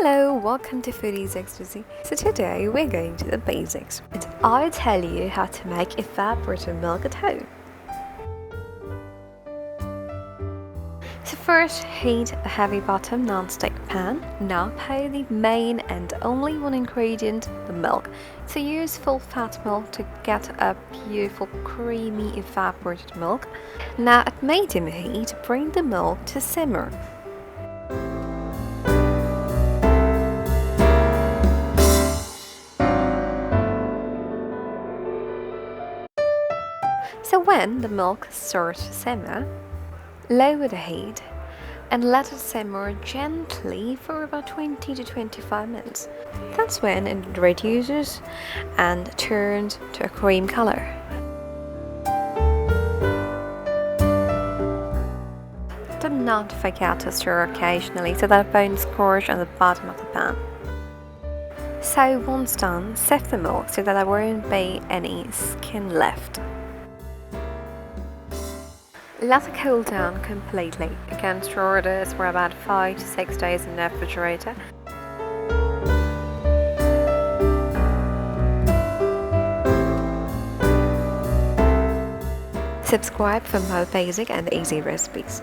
Hello, welcome to Foodiez Ecstasy. So today we're going to the basics and I'll tell you how to make evaporated milk at home. So first, heat a heavy bottom non-stick pan. Now pour the main and only one ingredient, the milk. So use full fat milk to get a beautiful creamy evaporated milk. Now at medium heat, bring the milk to simmer. So when the milk starts to simmer, lower the heat and let it simmer gently for about 20 to 25 minutes. That's when it reduces and turns to a cream color. Do not forget to stir occasionally so that it won't scorch on the bottom of the pan. So once done, sift the milk so that there won't be any skin left. Let it cool down completely. You can store this for about 5 to 6 days in the refrigerator. Subscribe for more basic and easy recipes.